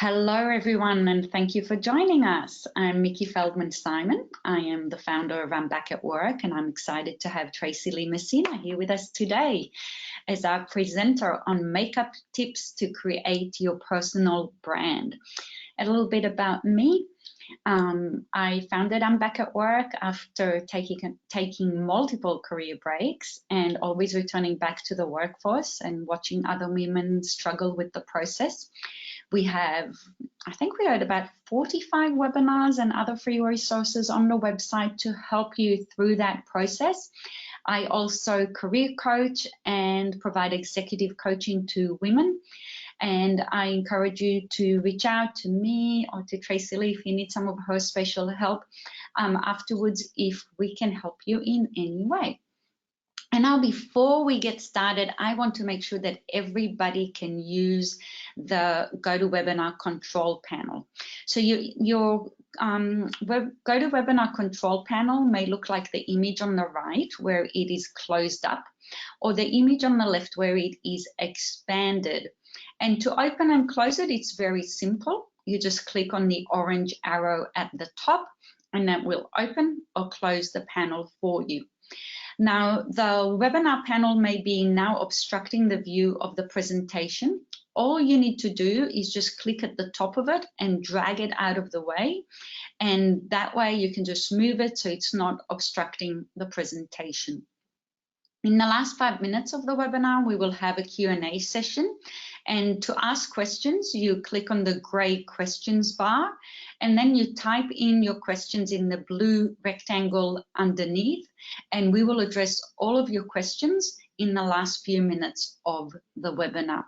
Hello, everyone, and thank you for joining us. I'm Mickey Feldman-Simon. I am the founder of I'm Back at Work, and I'm excited to have Tracy Lee Messina here with us today as our presenter on makeup tips to create your personal brand. A little bit about me. I founded I'm Back at Work after taking multiple career breaks and always returning back to the workforce and watching other women struggle with the process. I think we had about 45 webinars and other free resources on the website to help you through that process. I also career coach and provide executive coaching to women. And I encourage you to reach out to me or to Tracy Lee if you need some of her special help afterwards, if we can help you in any way. And now, before we get started, I want to make sure that everybody can use the GoToWebinar control panel. So your GoToWebinar control panel may look like the image on the right where it is closed up, or the image on the left where it is expanded. And to open and close it, it's very simple. You just click on the orange arrow at the top, and that will open or close the panel for you. Now, the webinar panel may be now obstructing the view of the presentation. All you need to do is just click at the top of it and drag it out of the way. And that way you can just move it so it's not obstructing the presentation. In the last 5 minutes of the webinar, we will have a Q&A session. And to ask questions, you click on the gray questions bar, and then you type in your questions in the blue rectangle underneath, and we will address all of your questions in the last few minutes of the webinar.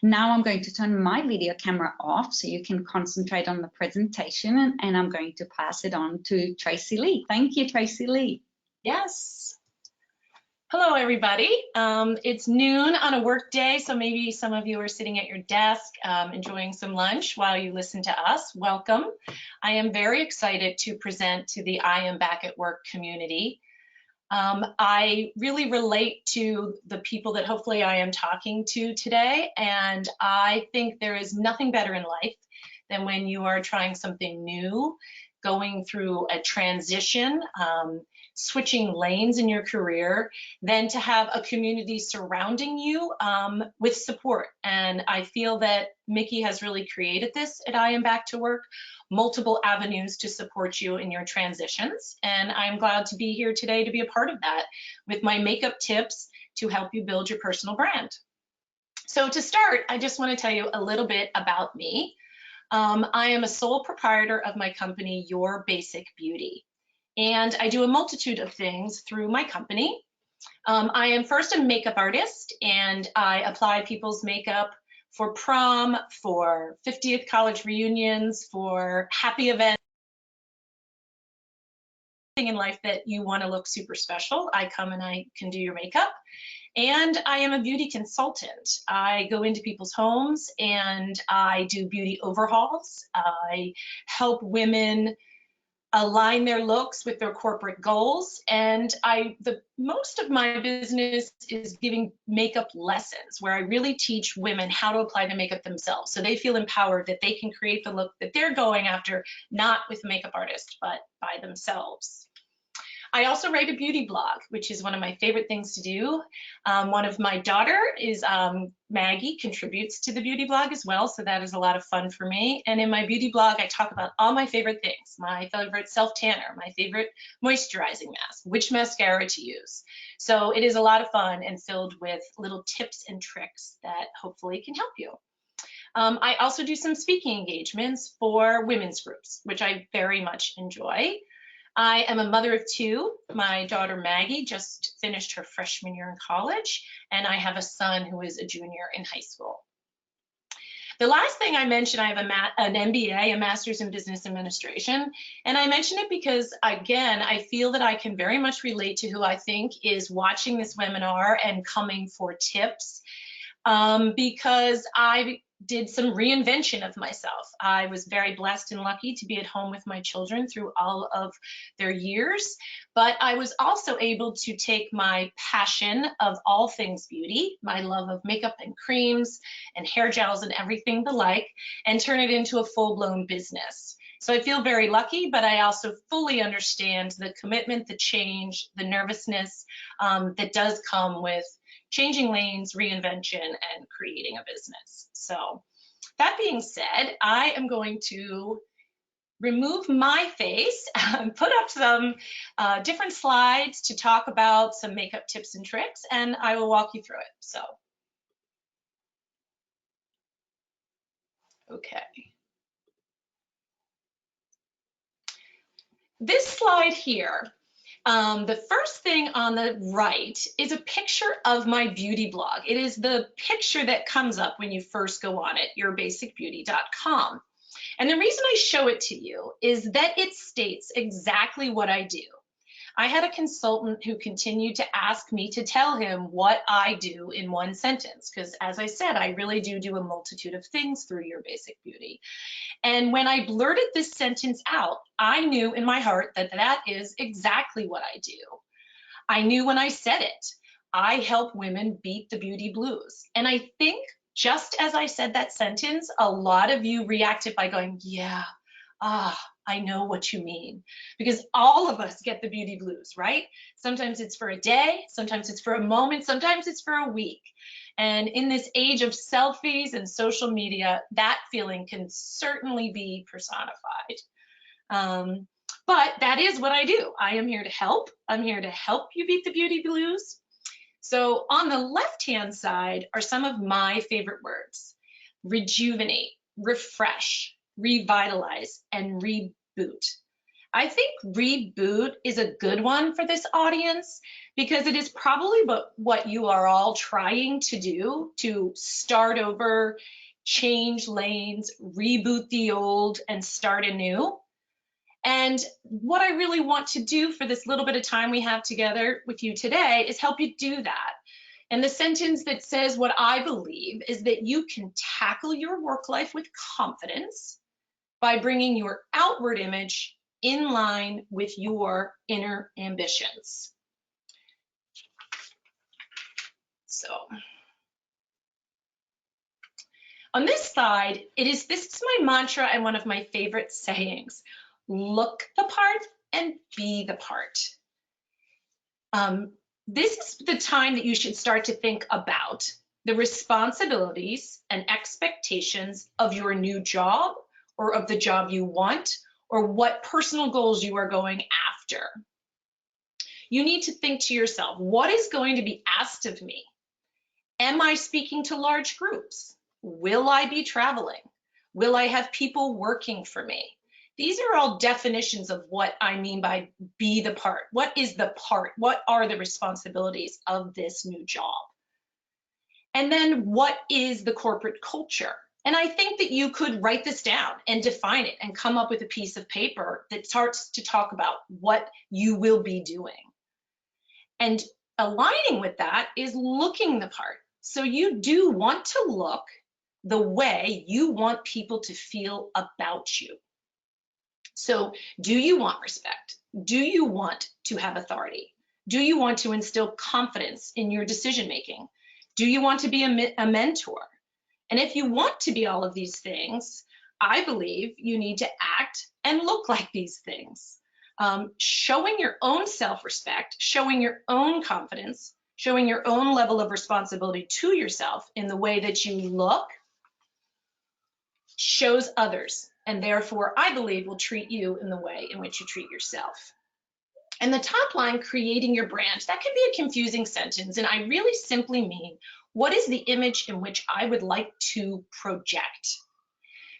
Now I'm going to turn my video camera off so you can concentrate on the presentation, and I'm going to pass it on to Tracy Lee. Thank you, Tracy Lee. Yes. Hello, everybody. It's noon on a work day, so maybe some of you are sitting at your desk enjoying some lunch while you listen to us. Welcome. I am very excited to present to the I Am Back at Work community. I really relate to the people that hopefully I am talking to today, and I think there is nothing better in life than when you are trying something new, going through a transition, switching lanes in your career, than to have a community surrounding you with support. And I feel that Mickey has really created this at I Am Back to Work, multiple avenues to support you in your transitions. And I'm glad to be here today to be a part of that with my makeup tips to help you build your personal brand. So to start, I just want to tell you a little bit about me. I am a sole proprietor of my company, Your Basic Beauty. And I do a multitude of things through my company. I am first a makeup artist, and I apply people's makeup for prom, for 50th college reunions, for happy events, in life that you want to look super special. I come and I can do your makeup. And I am a beauty consultant. I go into people's homes and I do beauty overhauls. I help women align their looks with their corporate goals. And most of my business is giving makeup lessons, where I really teach women how to apply the makeup themselves, so they feel empowered that they can create the look that they're going after, not with a makeup artist, but by themselves. I also write a beauty blog, which is one of my favorite things to do. One of my daughter is Maggie, contributes to the beauty blog as well, so that is a lot of fun for me. And in my beauty blog, I talk about all my favorite things, my favorite self-tanner, my favorite moisturizing mask, which mascara to use. So it is a lot of fun and filled with little tips and tricks that hopefully can help you. I also do some speaking engagements for women's groups, which I very much enjoy. I am a mother of two. My daughter Maggie just finished her freshman year in college, and I have a son who is a junior in high school. The last thing I mentioned, I have an MBA, a Master's in Business Administration, and I mention it because, again, I feel that I can very much relate to who I think is watching this webinar and coming for tips, because I did some reinvention of myself. I was very blessed and lucky to be at home with my children through all of their years, but I was also able to take my passion of all things beauty, my love of makeup and creams and hair gels and everything the like, and turn it into a full-blown business. So I feel very lucky, but I also fully understand the commitment, the change, the nervousness that does come with changing lanes, reinvention, and creating a business. So that being said, I am going to remove my face and put up some different slides to talk about some makeup tips and tricks, and I will walk you through it. So, okay. This slide here, the first thing on the right is a picture of my beauty blog. It is the picture that comes up when you first go on it, yourbasicbeauty.com. And the reason I show it to you is that it states exactly what I do. I had a consultant who continued to ask me to tell him what I do in one sentence, because as I said, I really do a multitude of things through Your Basic Beauty. And when I blurted this sentence out, I knew in my heart that that is exactly what I do. I knew when I said it, I help women beat the beauty blues. And I think just as I said that sentence, a lot of you reacted by going, yeah, I know what you mean. Because all of us get the beauty blues, right? Sometimes it's for a day, sometimes it's for a moment, sometimes it's for a week. And in this age of selfies and social media, that feeling can certainly be personified. But that is what I do. I am here to help. I'm here to help you beat the beauty blues. So on the left-hand side are some of my favorite words: rejuvenate, refresh, revitalize, and reboot. I think reboot is a good one for this audience because it is probably what you are all trying to do, to start over, change lanes, reboot the old, and start anew. And what I really want to do for this little bit of time we have together with you today is help you do that. And the sentence that says what I believe is that you can tackle your work life with confidence by bringing your outward image in line with your inner ambitions. So on this side, this is my mantra and one of my favorite sayings: look the part and be the part. This is the time that you should start to think about the responsibilities and expectations of your new job, or of the job you want, or what personal goals you are going after. You need to think to yourself, what is going to be asked of me? Am I speaking to large groups? Will I be traveling? Will I have people working for me? These are all definitions of what I mean by be the part. What is the part? What are the responsibilities of this new job? And then what is the corporate culture? And I think that you could write this down and define it and come up with a piece of paper that starts to talk about what you will be doing. And aligning with that is looking the part. So you do want to look the way you want people to feel about you. So do you want respect? Do you want to have authority? Do you want to instill confidence in your decision making? Do you want to be a mentor? And if you want to be all of these things, I believe you need to act and look like these things. Showing your own self-respect, showing your own confidence, showing your own level of responsibility to yourself in the way that you look shows others, and therefore I believe will treat you in the way in which you treat yourself. And the top line, creating your brand, that can be a confusing sentence, and I really simply mean, what is the image in which I would like to project?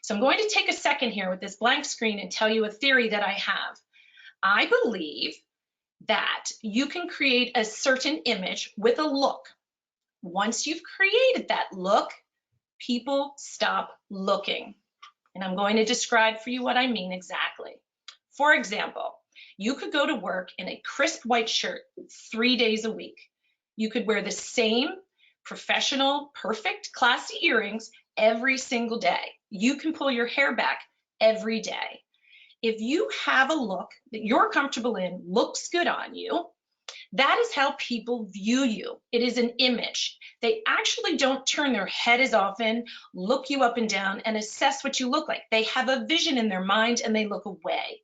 So I'm going to take a second here with this blank screen and tell you a theory that I have. I believe that you can create a certain image with a look. Once you've created that look, people stop looking. And I'm going to describe for you what I mean exactly. For example, you could go to work in a crisp white shirt 3 days a week. You could wear the same professional, perfect, classy earrings every single day. You can pull your hair back every day. If you have a look that you're comfortable in, looks good on you, that is how people view you. It is an image. They actually don't turn their head as often, look you up and down, and assess what you look like. They have a vision in their mind and they look away.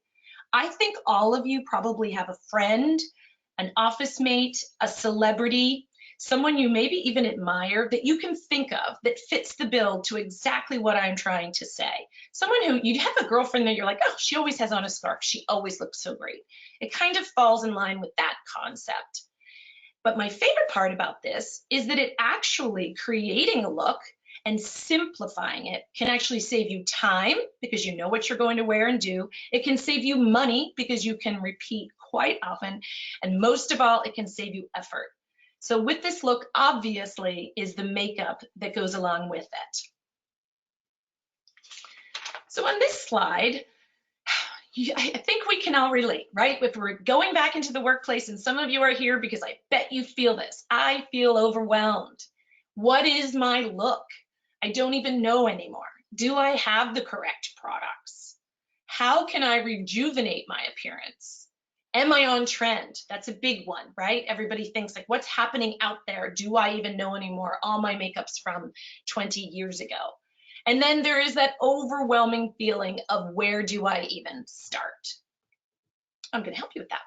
I think all of you probably have a friend, an office mate, a celebrity, someone you maybe even admire that you can think of that fits the bill to exactly what I'm trying to say. Someone who you have a girlfriend that you're like, oh, she always has on a scarf. She always looks so great. It kind of falls in line with that concept. But my favorite part about this is that it actually creating a look and simplifying it can actually save you time because you know what you're going to wear and do. It can save you money because you can repeat quite often. And most of all, it can save you effort. So with this look, obviously, is the makeup that goes along with it. So on this slide, I think we can all relate, right? If we're going back into the workplace, and some of you are here because I bet you feel this. I feel overwhelmed. What is my look? I don't even know anymore. Do I have the correct products? How can I rejuvenate my appearance? Am I on trend? That's a big one, right? Everybody thinks like, what's happening out there? Do I even know anymore? All my makeup's from 20 years ago. And then there is that overwhelming feeling of where do I even start? I'm going to help you with that.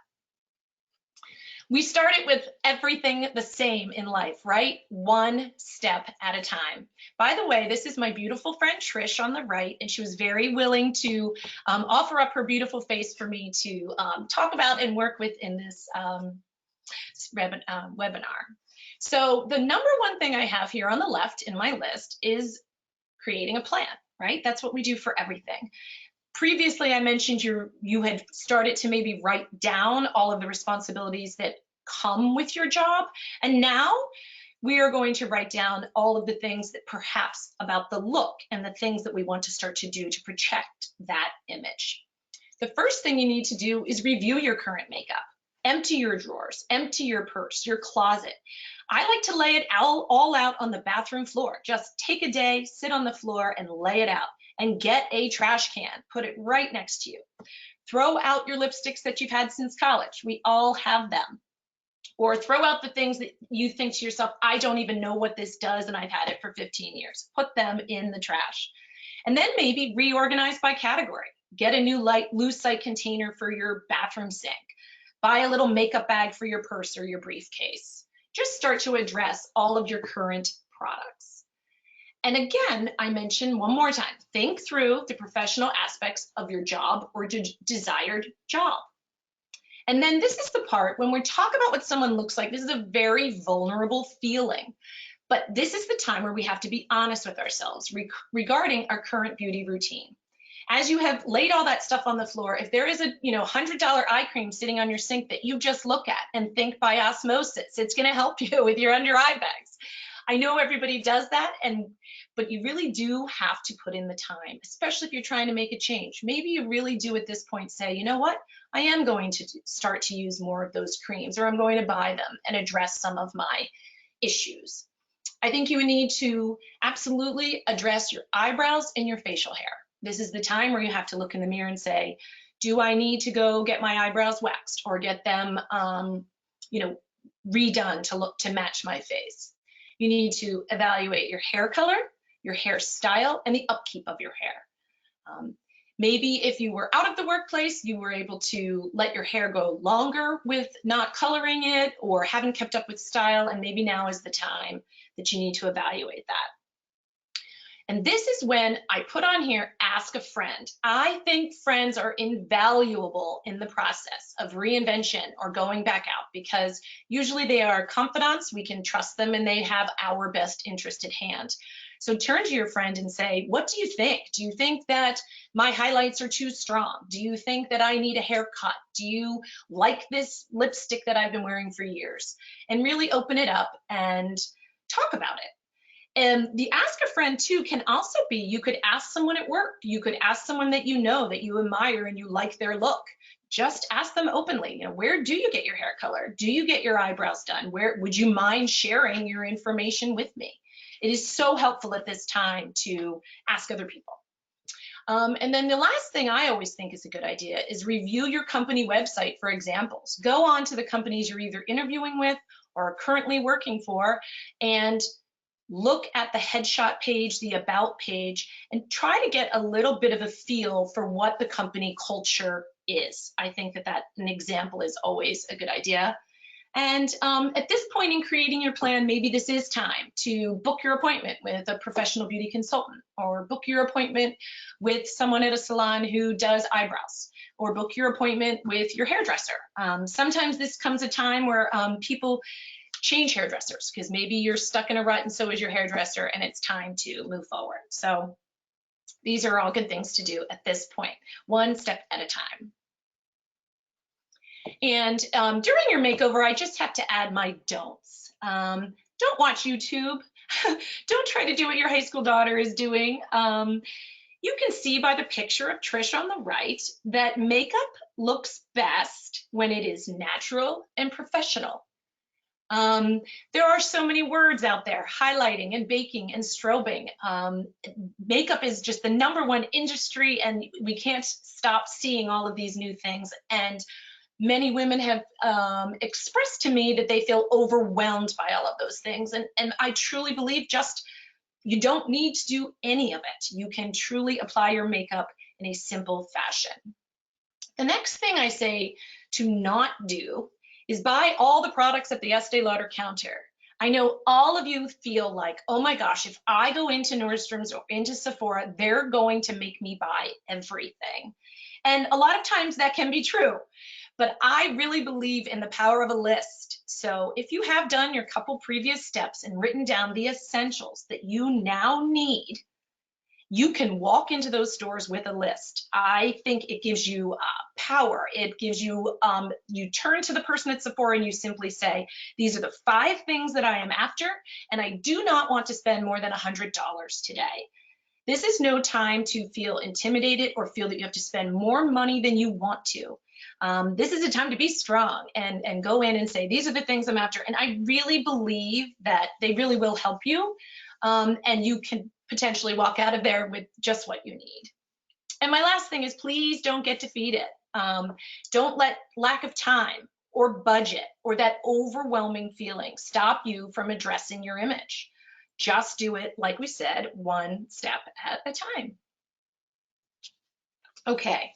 We started with everything the same in life, right? One step at a time. By the way, this is my beautiful friend Trish on the right, and she was very willing to offer up her beautiful face for me to talk about and work with in this webinar. So the number one thing I have here on the left in my list is creating a plan, right? That's what we do for everything. Previously, I mentioned you had started to maybe write down all of the responsibilities that come with your job. And now we are going to write down all of the things that perhaps about the look and the things that we want to start to do to protect that image. The first thing you need to do is review your current makeup. Empty your drawers, empty your purse, your closet. I like to lay it all out on the bathroom floor. Just take a day, sit on the floor and lay it out. And get a trash can, put it right next to you. Throw out your lipsticks that you've had since college. We all have them. Or throw out the things that you think to yourself, I don't even know what this does and I've had it for 15 years. Put them in the trash. And then maybe reorganize by category. Get a new lucite container for your bathroom sink. Buy a little makeup bag for your purse or your briefcase. Just start to address all of your current products. And again, I mention one more time, think through the professional aspects of your job or desired job. And then this is the part when we talk about what someone looks like, this is a very vulnerable feeling. But this is the time where we have to be honest with ourselves regarding our current beauty routine. As you have laid all that stuff on the floor, if there is a $100 eye cream sitting on your sink that you just look at and think by osmosis, it's going to help you with your under eye bags. I know everybody does that, but you really do have to put in the time, especially if you're trying to make a change. Maybe you really do at this point say, you know what, I am going to start to use more of those creams, or I'm going to buy them and address some of my issues. I think you need to absolutely address your eyebrows and your facial hair. This is the time where you have to look in the mirror and say, do I need to go get my eyebrows waxed or get them redone to match my face? You need to evaluate your hair color, your hairstyle, and the upkeep of your hair. Maybe if you were out of the workplace, you were able to let your hair go longer with not coloring it or haven't kept up with style, and maybe now is the time that you need to evaluate that. And this is when I put on here, ask a friend. I think friends are invaluable in the process of reinvention or going back out, because usually they are confidants, we can trust them, and they have our best interest at hand. So turn to your friend and say, what do you think? Do you think that my highlights are too strong? Do you think that I need a haircut? Do you like this lipstick that I've been wearing for years? And really open it up and talk about it. And the ask a friend too can also be, you could ask someone at work, you could ask someone that you know, that you admire and you like their look. Just ask them openly, you know, where do you get your hair color? Do you get your eyebrows done? Where would you mind sharing your information with me? It is so helpful at this time to ask other people. And then the last thing I always think is a good idea is review your company website for examples. Go on to the companies you're either interviewing with or are currently working for and look at the headshot page, the about page, and try to get a little bit of a feel for what the company culture is. I think that an example is always a good idea. And at this point in creating your plan, maybe this is time to book your appointment with a professional beauty consultant, or book your appointment with someone at a salon who does eyebrows, or book your appointment with your hairdresser. Sometimes this comes a time where people change hairdressers because maybe you're stuck in a rut and so is your hairdresser, and it's time to move forward. So these are all good things to do at this point, one step at a time. And during your makeover, I just have to add my don'ts. Don't watch YouTube. Don't try to do what your high school daughter is doing. You can see by the picture of Trish on the right that makeup looks best when it is natural and professional. There are so many words out there, highlighting and baking and strobing. Makeup is just the #1 industry, and we can't stop seeing all of these new things. And many women have expressed to me that they feel overwhelmed by all of those things. And I truly believe you don't need to do any of it. You can truly apply your makeup in a simple fashion. The next thing I say to not do is buy all the products at the Estee Lauder counter. I know all of you feel like, oh my gosh, if I go into Nordstrom's or into Sephora, they're going to make me buy everything. And a lot of times that can be true. But I really believe in the power of a list. So if you have done your couple previous steps and written down the essentials that you now need, you can walk into those stores with a list. I think it gives you power. It gives you, you turn to the person at Sephora and you simply say, these are the 5 things that I am after, and I do not want to spend more than $100 today. This is no time to feel intimidated or feel that you have to spend more money than you want to. This is a time to be strong and go in and say, these are the things I'm after. And I really believe that they really will help you. And you can potentially walk out of there with just what you need. And my last thing is, please don't get defeated. Don't let lack of time or budget or that overwhelming feeling stop you from addressing your image. Just do it, like we said, one step at a time. Okay.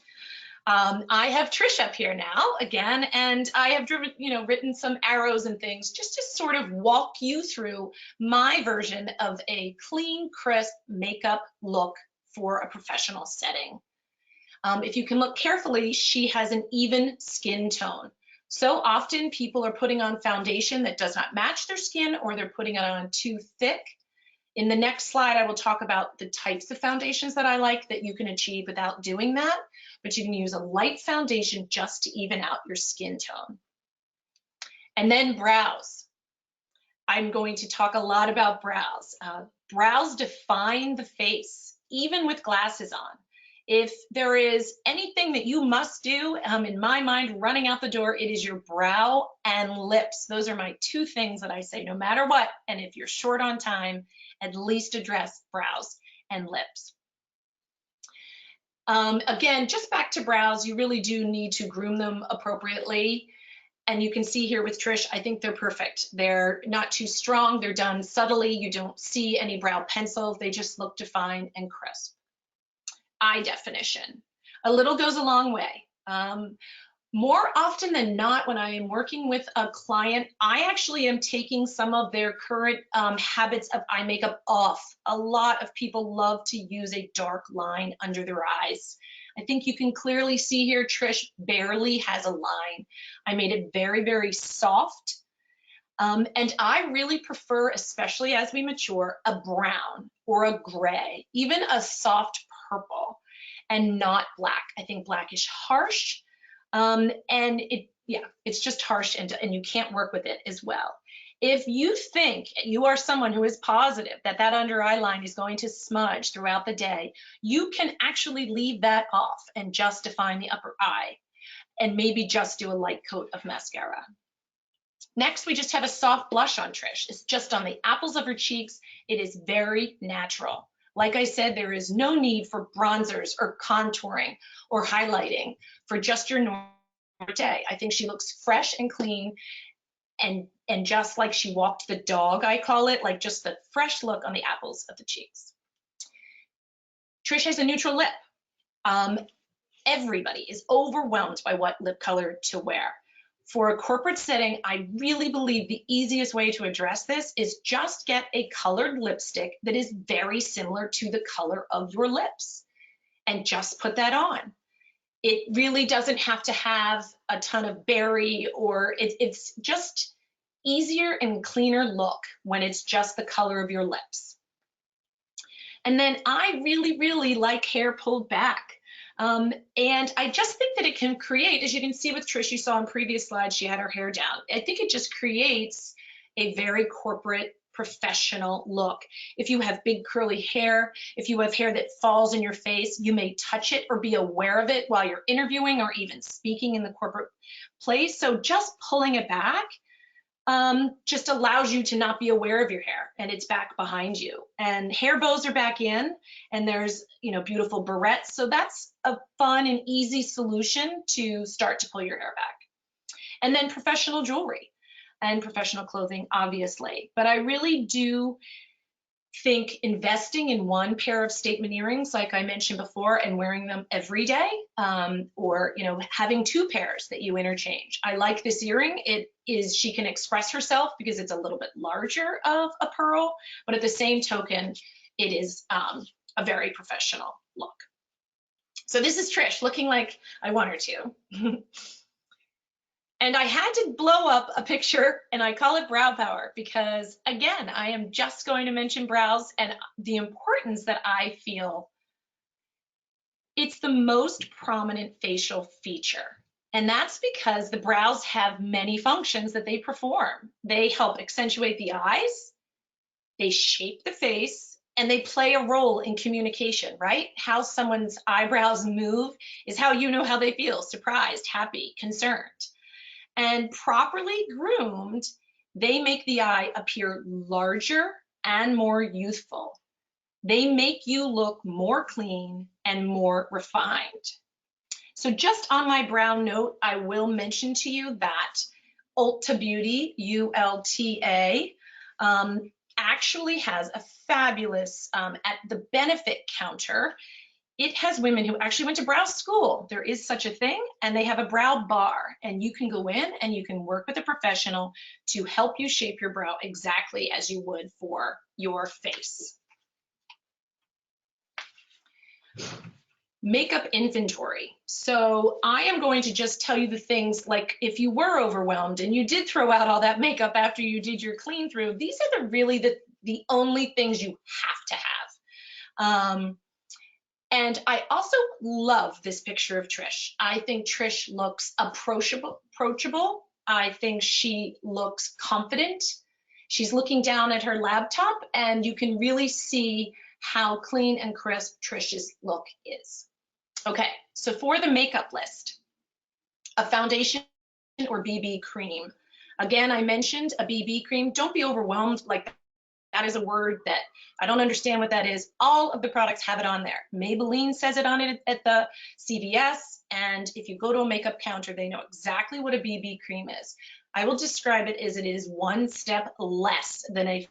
I have Trish up here now again, and I have written some arrows and things just to sort of walk you through my version of a clean, crisp makeup look for a professional setting. If you can look carefully, she has an even skin tone. So often people are putting on foundation that does not match their skin, or they're putting it on too thick. In the next slide, I will talk about the types of foundations that I like that you can achieve without doing that, but you can use a light foundation just to even out your skin tone. And then brows. I'm going to talk a lot about brows. Brows define the face, even with glasses on. If there is anything that you must do, in my mind, running out the door, it is your brow and lips. Those are my 2 things that I say no matter what. And if you're short on time, at least address brows and lips. Again, just back to brows, you really do need to groom them appropriately. And you can see here with Trish, I think they're perfect. They're not too strong. They're done subtly. You don't see any brow pencil. They just look defined and crisp. Eye definition. A little goes a long way. More often than not, when I am working with a client, I actually am taking some of their current habits of eye makeup off. A lot of people love to use a dark line under their eyes. I think you can clearly see here, Trish barely has a line. I made it very, very soft. And I really prefer, especially as we mature, a brown or a gray, even a soft purple, and not black. I think black is harsh. And it's just harsh, and you can't work with it as well. If you think you are someone who is positive that that under eye line is going to smudge throughout the day, you can actually leave that off and just define the upper eye and maybe just do a light coat of mascara. Next, we just have a soft blush on Trish. It's just on the apples of her cheeks. It is very natural. Like I said, there is no need for bronzers or contouring or highlighting for just your normal day. I think she looks fresh and clean and just like she walked the dog, I call it, like just the fresh look on the apples of the cheeks. Trish has a neutral lip. Everybody is overwhelmed by what lip color to wear. For a corporate setting, I really believe the easiest way to address this is just get a colored lipstick that is very similar to the color of your lips and just put that on. It really doesn't have to have a ton of berry, or it's just easier and cleaner look when it's just the color of your lips. And then I really, really like hair pulled back. And I just think that it can create, as you can see with Trish, you saw in previous slides, she had her hair down. I think it just creates a very corporate, professional look. If you have big curly hair, if you have hair that falls in your face, you may touch it or be aware of it while you're interviewing or even speaking in the corporate place. So just pulling it back just allows you to not be aware of your hair, and it's back behind you. And hair bows are back in, and there's, you know, beautiful barrettes. So that's a fun and easy solution to start to pull your hair back. And then professional jewelry and professional clothing, obviously. But I really do think investing in one pair of statement earrings, like I mentioned before, and wearing them every day, or, you know, having two pairs that you interchange. I like this earring. It is, she can express herself because it's a little bit larger of a pearl, but at the same token, it is a very professional look. So this is Trish looking like I want her to. And I had to blow up a picture, and I call it brow power because, again, I am just going to mention brows and the importance that I feel. It's the most prominent facial feature. And that's because the brows have many functions that they perform. They help accentuate the eyes, they shape the face, and they play a role in communication, right? How someone's eyebrows move is how you know how they feel: surprised, happy, concerned. And properly groomed, they make the eye appear larger and more youthful. They make you look more clean and more refined. So just on my brow note, I will mention to you that Ulta Beauty, ULTA, actually has a fabulous, at the benefit counter, it has women who actually went to brow school. There is such a thing, and they have a brow bar, and you can go in and you can work with a professional to help you shape your brow exactly as you would for your face. Makeup inventory. So I am going to just tell you the things, like if you were overwhelmed and you did throw out all that makeup after you did your clean through, these are the only things you have to have. And I also love this picture of Trish. I think Trish looks approachable. I think she looks confident. She's looking down at her laptop, and you can really see how clean and crisp Trish's look is. Okay, so for the makeup list, a foundation or BB cream. Again, I mentioned a BB cream. Don't be overwhelmed. Like, that is a word that I don't understand what that is. All of the products have it on there. Maybelline says it on it at the CVS, and if you go to a makeup counter, they know exactly what a BB cream is. I will describe it as it is one step less than a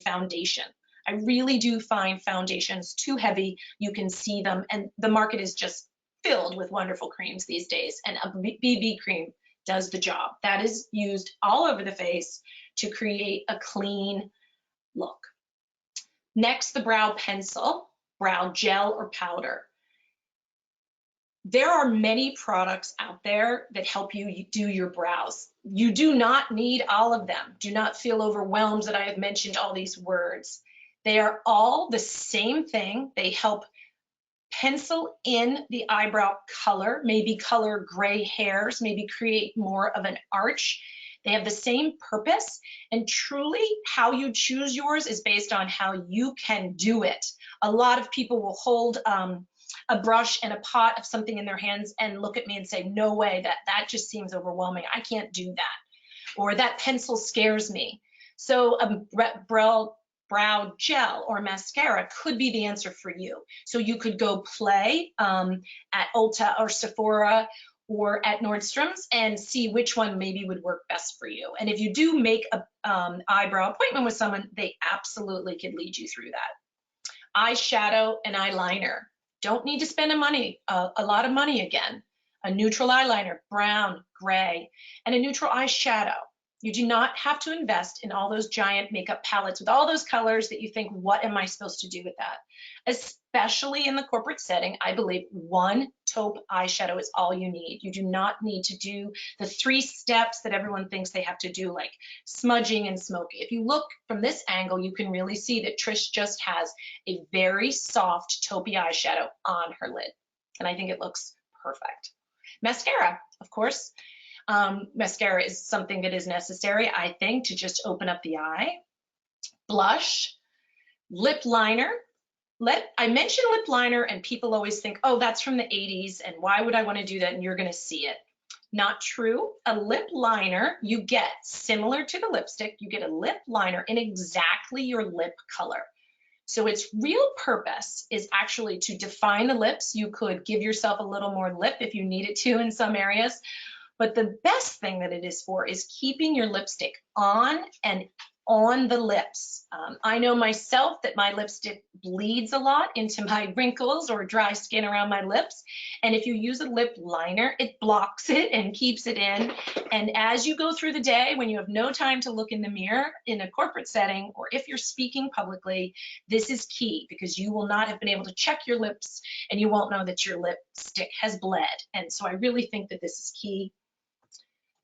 foundation. I really do find foundations too heavy. You can see them, and the market is just filled with wonderful creams these days, and a BB cream does the job. That is used all over the face to create a clean look. Next, the brow pencil, brow gel or powder. There are many products out there that help you do your brows. You do not need all of them. Do not feel overwhelmed that I have mentioned all these words. They are all the same thing. They help pencil in the eyebrow color, maybe color gray hairs, maybe create more of an arch. They have the same purpose, and truly how you choose yours is based on how you can do it. A lot of people will hold a brush and a pot of something in their hands and look at me and say, no way, that just seems overwhelming. I can't do that. Or that pencil scares me. So a brow gel or mascara could be the answer for you. So you could go play at Ulta or Sephora or at Nordstrom's and see which one maybe would work best for you. And if you do make a eyebrow appointment with someone, they absolutely could lead you through that. Eyeshadow and eyeliner. Don't need to spend a lot of money again. A neutral eyeliner, brown, gray, and a neutral eyeshadow. You do not have to invest in all those giant makeup palettes with all those colors that you think, what am I supposed to do with that? Especially in the corporate setting, I believe one taupe eyeshadow is all you need. You do not need to do the 3 steps that everyone thinks they have to do, like smudging and smoking. If you look from this angle, you can really see that Trish just has a very soft taupey eyeshadow on her lid. And I think it looks perfect. Mascara, of course. Mascara is something that is necessary, I think, to just open up the eye. Blush, lip liner. I mention lip liner and people always think, oh, that's from the 80s and why would I want to do that? And you're going to see it. Not true. A lip liner you get similar to the lipstick. You get a lip liner in exactly your lip color. So its real purpose is actually to define the lips. You could give yourself a little more lip if you needed to in some areas. But the best thing that it is for is keeping your lipstick on and on the lips. I know myself that my lipstick bleeds a lot into my wrinkles or dry skin around my lips. And if you use a lip liner, it blocks it and keeps it in. And as you go through the day, when you have no time to look in the mirror in a corporate setting, or if you're speaking publicly, this is key because you will not have been able to check your lips and you won't know that your lipstick has bled. And so I really think that this is key.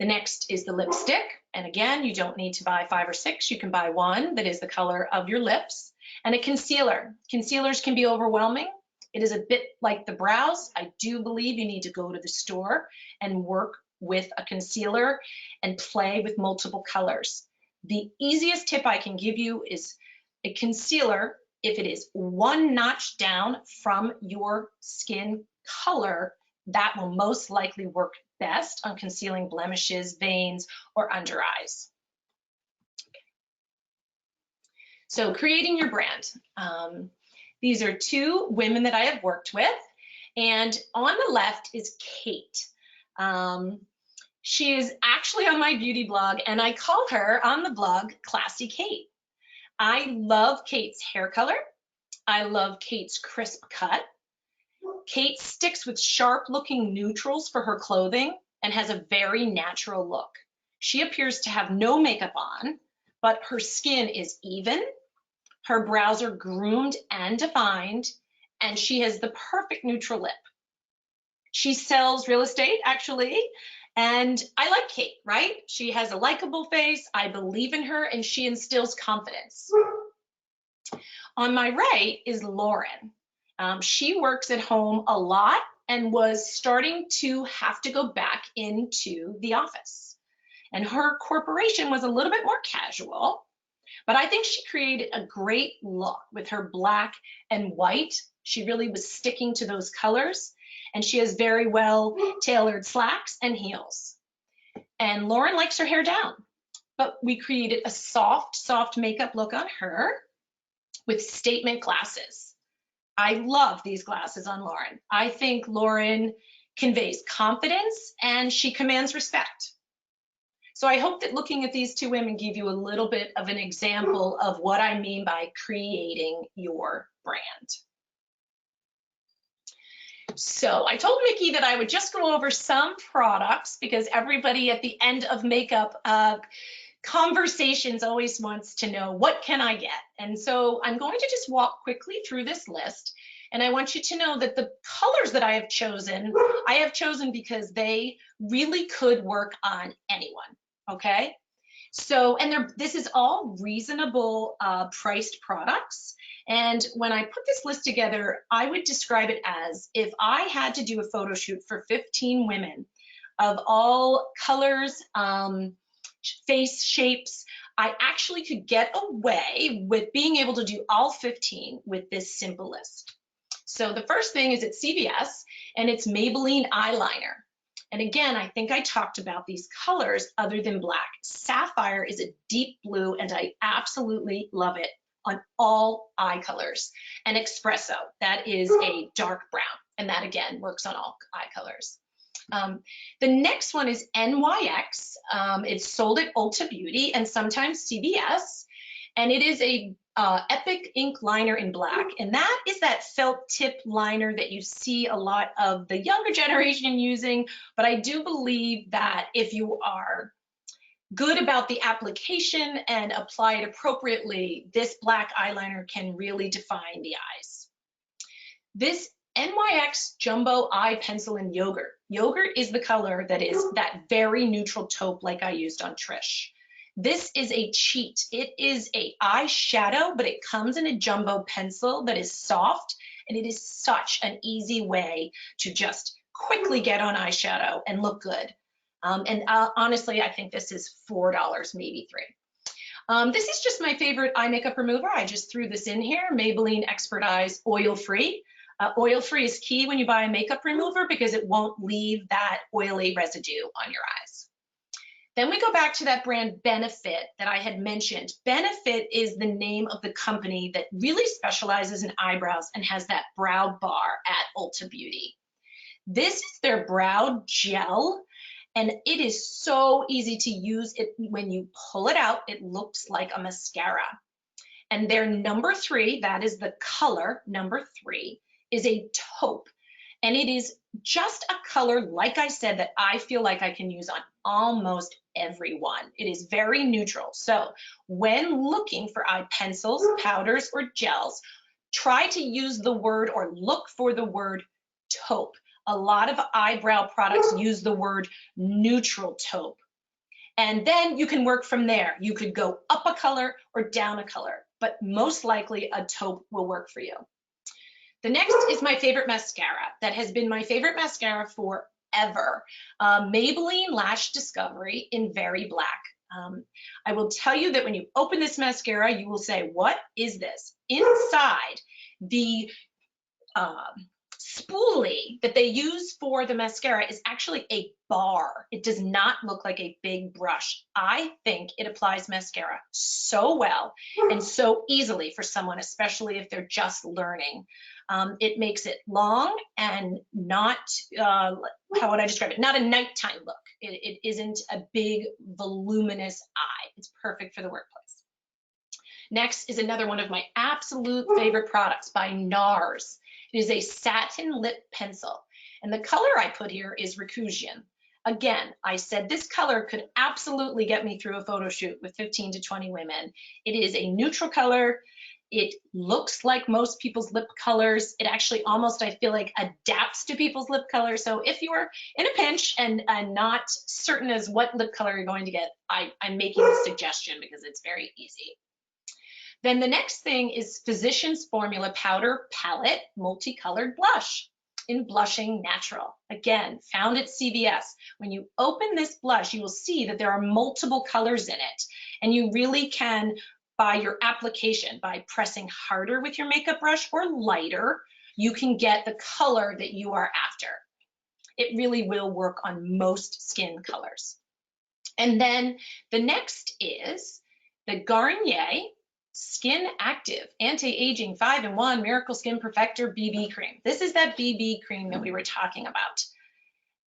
The next is the lipstick. And again, you don't need to buy 5 or 6. You can buy one that is the color of your lips. And a concealer. Concealers can be overwhelming. It is a bit like the brows. I do believe you need to go to the store and work with a concealer and play with multiple colors. The easiest tip I can give you is a concealer, if it is 1 notch down from your skin color, that will most likely work best on concealing blemishes, veins, or under eyes. So creating your brand. These are 2 women that I have worked with, and on the left is Kate. She is actually on my beauty blog, and I call her on the blog Classy Kate. I love Kate's hair color. I love Kate's crisp cut. Kate sticks with sharp looking neutrals for her clothing and has a very natural look. She appears to have no makeup on, but her skin is even, her brows are groomed and defined, and she has the perfect neutral lip. She sells real estate actually, and I like Kate, right? She has a likable face, I believe in her, and she instills confidence. On my right is Lauren. She works at home a lot and was starting to have to go back into the office. And her corporation was a little bit more casual, but I think she created a great look with her black and white. She really was sticking to those colors, and she has very well tailored slacks and heels. And Lauren likes her hair down, but we created a soft makeup look on her with statement glasses. I love these glasses on Lauren. I think Lauren conveys confidence and she commands respect. So I hope that looking at these 2 women give you a little bit of an example of what I mean by creating your brand. So I told Mickey that I would just go over some products because everybody at the end of makeup conversations always wants to know, what can I get? And so I'm going to just walk quickly through this list. And I want you to know that the colors that I have chosen because they really could work on anyone, okay? So, and this is all reasonable priced products. And when I put this list together, I would describe it as if I had to do a photo shoot for 15 women of all colors, face shapes. I actually could get away with being able to do all 15 with this simple list. So the first thing is at CVS, and it's Maybelline eyeliner. And again, I think I talked about these colors other than black. Sapphire is a deep blue, and I absolutely love it on all eye colors. And Espresso, that is a dark brown, and that again works on all eye colors. The next one is NYX. It's sold at Ulta Beauty and sometimes CVS, and it is a Epic ink liner in black, and that is that felt tip liner that you see a lot of the younger generation using, but I do believe that if you are good about the application and apply it appropriately, this black eyeliner can really define the eyes. This NYX Jumbo Eye Pencil in Yogurt. Yogurt is the color that is that very neutral taupe like I used on Trish. This is a cheat. It is a eyeshadow, but it comes in a jumbo pencil that is soft, and it is such an easy way to just quickly get on eyeshadow and look good. Honestly, I think this is $4, maybe $3. This is just my favorite eye makeup remover. I just threw this in here, Maybelline Expert Eyes Oil-Free. Oil-free is key when you buy a makeup remover because it won't leave that oily residue on your eyes. Then we go back to that brand Benefit that I had mentioned. Benefit is the name of the company that really specializes in eyebrows and has that brow bar at Ulta Beauty. This is their brow gel, and it is so easy to use. When you pull it out, it looks like a mascara. And their number 3, that is the color number 3, is a taupe. And it is just a color, like I said, that I feel like I can use on almost everyone. It is very neutral. So when looking for eye pencils, powders, or gels, try to use the word or look for the word taupe. A lot of eyebrow products use the word neutral taupe. And then you can work from there. You could go up a color or down a color, but most likely a taupe will work for you. The next is my favorite mascara. That has been my favorite mascara forever. Maybelline Lash Discovery in Very Black. I will tell you that when you open this mascara, you will say, what is this? Inside the spoolie that they use for the mascara is actually a bar. It does not look like a big brush. I think it applies mascara so well and so easily for someone, especially if they're just learning. It makes it long and not, how would I describe it? Not a nighttime look. It isn't a big, voluminous eye. It's perfect for the workplace. Next is another one of my absolute favorite products by NARS. It is a satin lip pencil. And the color I put here is Recussion. Again, I said this color could absolutely get me through a photo shoot with 15 to 20 women. It is a neutral color. It looks like most people's lip colors. It actually almost, I feel like, adapts to people's lip colors. So if you're in a pinch and not certain as what lip color you're going to get, I'm making this suggestion because it's very easy. Then the next thing is Physicians Formula Powder Palette Multicolored Blush in Blushing Natural. Again, found at CVS. When you open this blush, you will see that there are multiple colors in it, and you really can, by your application, by pressing harder with your makeup brush or lighter, you can get the color that you are after. It really will work on most skin colors. And then the next is the Garnier Skin Active Anti-Aging 5-in-1 Miracle Skin Perfector BB Cream. This is that BB cream that we were talking about.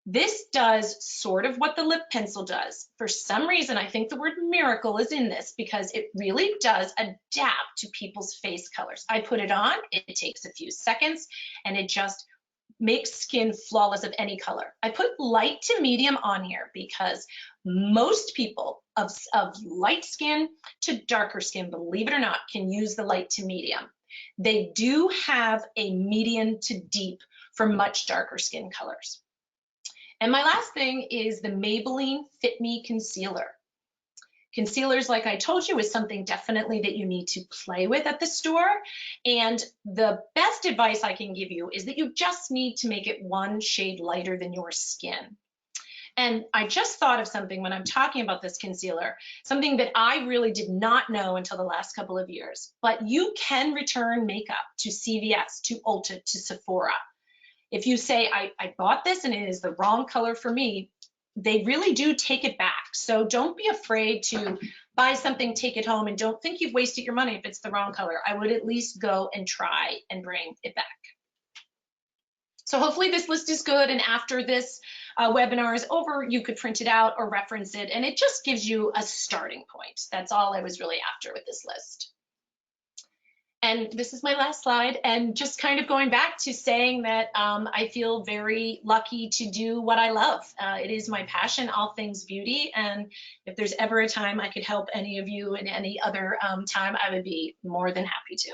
This does sort of what the lip pencil does. For some reason, I think the word miracle is in this because it really does adapt to people's face colors. I put it on, it takes a few seconds, and it just makes skin flawless of any color. I put light to medium on here because most people of light skin to darker skin, believe it or not, can use the light to medium. They do have a medium to deep for much darker skin colors. And my last thing is the Maybelline Fit Me Concealer. Concealers, like I told you, is something definitely that you need to play with at the store. And the best advice I can give you is that you just need to make it one shade lighter than your skin. And I just thought of something when I'm talking about this concealer, something that I really did not know until the last couple of years, but you can return makeup to CVS, to Ulta, to Sephora. If you say, I bought this and it is the wrong color for me, they really do take it back. So don't be afraid to buy something, take it home, and don't think you've wasted your money if it's the wrong color. I would at least go and try and bring it back. So hopefully this list is good, and after this webinar is over, you could print it out or reference it, and it just gives you a starting point. That's all I was really after with this list. And this is my last slide, and just kind of going back to saying that I feel very lucky to do what I love. It is my passion, all things beauty, and if there's ever a time I could help any of you in any other time, I would be more than happy to.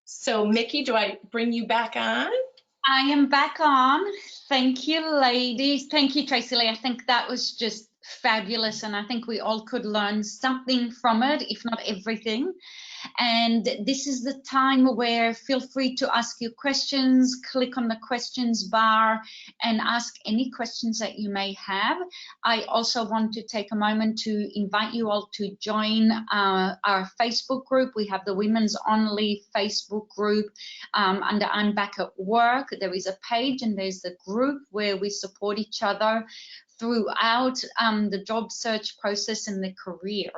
So Mickey, do I bring you back on? I am back on. Thank you, ladies. Thank you, Tracy Lee. I think that was just fabulous, and I think we all could learn something from it, if not everything. And this is the time where feel free to ask your questions, click on the questions bar and ask any questions that you may have. I also want to take a moment to invite you all to join our Facebook group. We have the Women's Only Facebook group under I'm Back at Work. There is a page and there's the group where we support each other throughout the job search process and the career.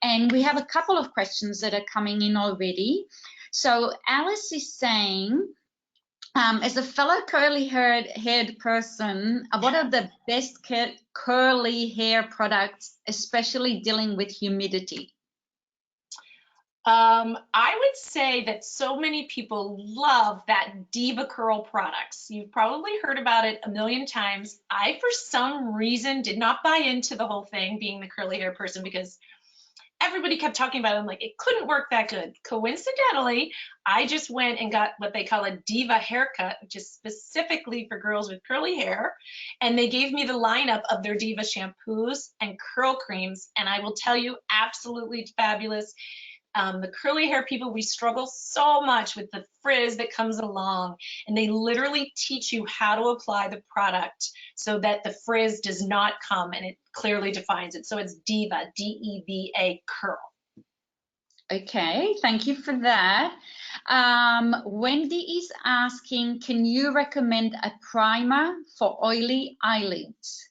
And we have a couple of questions that are coming in already. So Alice is saying, as a fellow curly-haired person, what are the best curly hair products, especially dealing with humidity? I would say that so many people love that Diva Curl products. You've probably heard about it a million times. I, for some reason, did not buy into the whole thing, being the curly hair person, because everybody kept talking about it. I'm like, it couldn't work that good. Coincidentally, I just went and got what they call a Diva haircut, which is specifically for girls with curly hair. And they gave me the lineup of their Diva shampoos and curl creams. And I will tell you, absolutely fabulous. The curly hair people, we struggle so much with the frizz that comes along, and they literally teach you how to apply the product so that the frizz does not come, and it clearly defines it. So it's Diva, D-E-V-A, curl. Okay, thank you for that. Wendy is asking, can you recommend a primer for oily eyelids?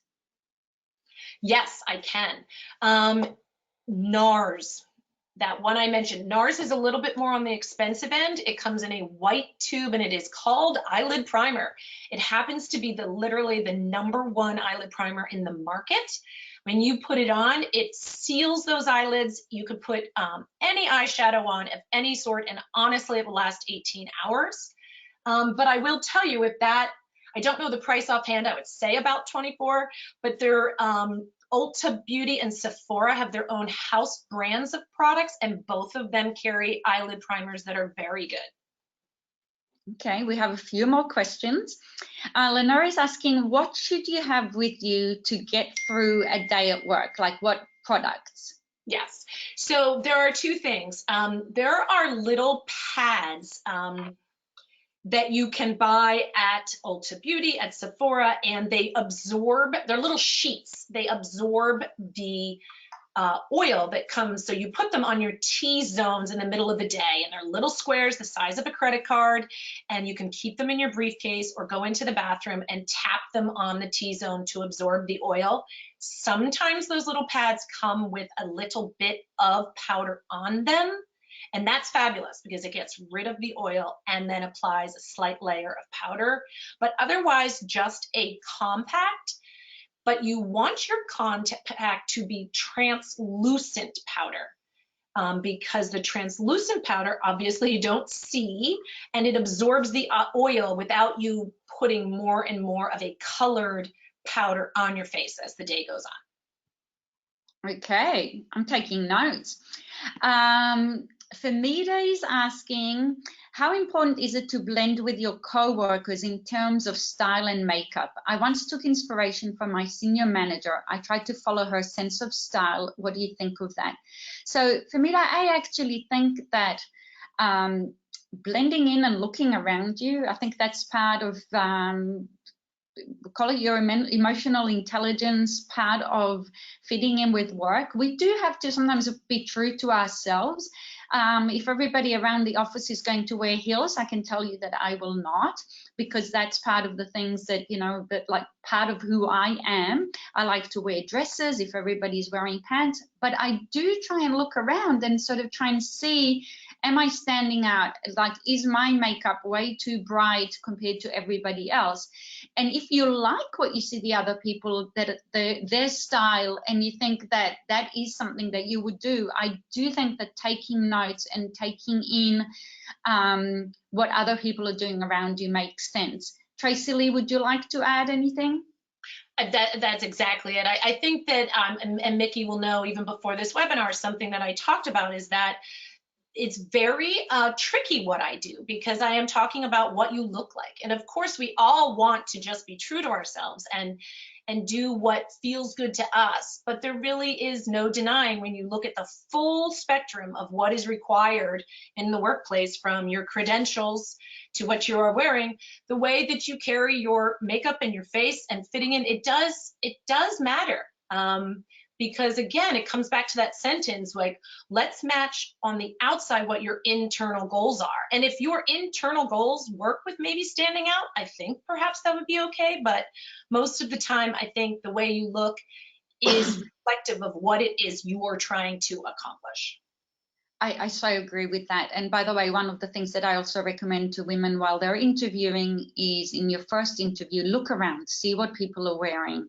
Yes, I can. NARS. That one I mentioned, NARS is a little bit more on the expensive end. It comes in a white tube and it is called Eyelid Primer. It happens to be literally the #1 eyelid primer in the market. When you put it on, it seals those eyelids. You could put any eyeshadow on of any sort, and honestly, it will last 18 hours. But I will tell you, with that, I don't know the price offhand, I would say about 24, but they're Ulta Beauty and Sephora have their own house brands of products, and both of them carry eyelid primers that are very good. Okay, we have a few more questions. Lenore is asking, what should you have with you to get through a day at work? Like what products? Yes, so there are two things. There are little pads that you can buy at Ulta Beauty, at Sephora, and they absorb, they're little sheets. They absorb the oil that comes, so you put them on your T-zones in the middle of the day, and they're little squares the size of a credit card, and you can keep them in your briefcase or go into the bathroom and tap them on the T-zone to absorb the oil. Sometimes those little pads come with a little bit of powder on them, and that's fabulous because it gets rid of the oil and then applies a slight layer of powder, but otherwise just a compact. But you want your compact to be translucent powder because the translucent powder, obviously you don't see, and it absorbs the oil without you putting more and more of a colored powder on your face as the day goes on. Okay, I'm taking notes. Famida is asking, how important is it to blend with your co-workers in terms of style and makeup? I once took inspiration from my senior manager. I tried to follow her sense of style. What do you think of that? So Famida, I actually think that blending in and looking around you, I think that's part of call it your emotional intelligence part of fitting in with work, we do have to sometimes be true to ourselves. If everybody around the office is going to wear heels, I can tell you that I will not, because that's part of the things that, you know, that like part of who I am. I like to wear dresses if everybody's wearing pants, but I do try and look around and sort of try and see, am I standing out? Like, is my makeup way too bright compared to everybody else? And if you like what you see the other people, that their style, and you think that that is something that you would do, I do think that taking notes and taking in what other people are doing around you makes sense. Tracy Lee, would you like to add anything? That's exactly it. I think that, and Mickey will know even before this webinar, something that I talked about is that it's very tricky what I do, because I am talking about what you look like. And of course, we all want to just be true to ourselves and do what feels good to us. But there really is no denying, when you look at the full spectrum of what is required in the workplace, from your credentials to what you are wearing, the way that you carry your makeup and your face and fitting in, it does matter. Because again, it comes back to that sentence, like, let's match on the outside what your internal goals are. And if your internal goals work with maybe standing out, I think perhaps that would be okay. But most of the time, I think the way you look is reflective of what it is you're trying to accomplish. I so agree with that. And by the way, one of the things that I also recommend to women while they're interviewing is, in your first interview, look around, see what people are wearing.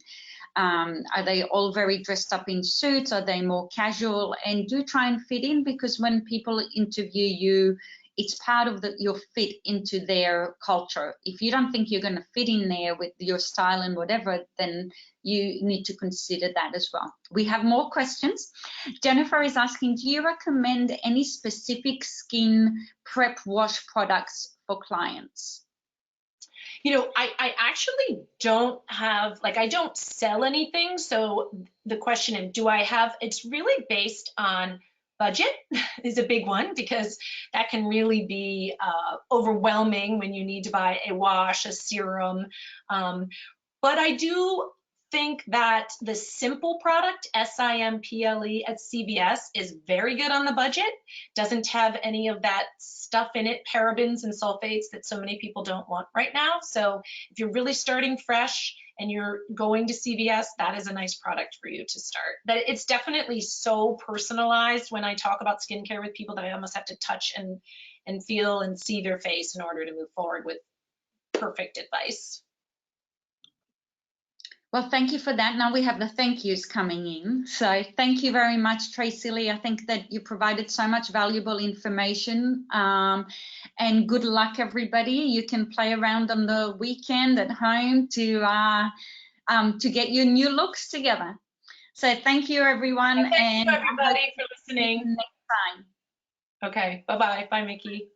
Are they all very dressed up in suits? Are they more casual? And do try and fit in, because when people interview you, it's part of your fit into their culture. If you don't think you're going to fit in there with your style and whatever, then you need to consider that as well. We have more questions. Jennifer is asking, do you recommend any specific skin prep wash products for clients? You know, I actually don't have, like, I don't sell anything. So the question is, do I have, it's really based on budget is a big one, because that can really be overwhelming when you need to buy a wash, a serum. But I do think that the Simple product, SIMPLE at CVS, is very good on the budget. Doesn't have any of that stuff in it, parabens and sulfates, that so many people don't want right now. So if you're really starting fresh and you're going to CVS, that is a nice product for you to start. But it's definitely so personalized when I talk about skincare with people that I almost have to touch and feel and see their face in order to move forward with perfect advice. Well, thank you for that. Now we have the thank yous coming in. So thank you very much, Tracy Lee. I think that you provided so much valuable information, and good luck, everybody. You can play around on the weekend at home to get your new looks together. So thank you, everyone. Thank you, everybody, for listening. Next time. Okay, bye-bye. Bye, Mickey.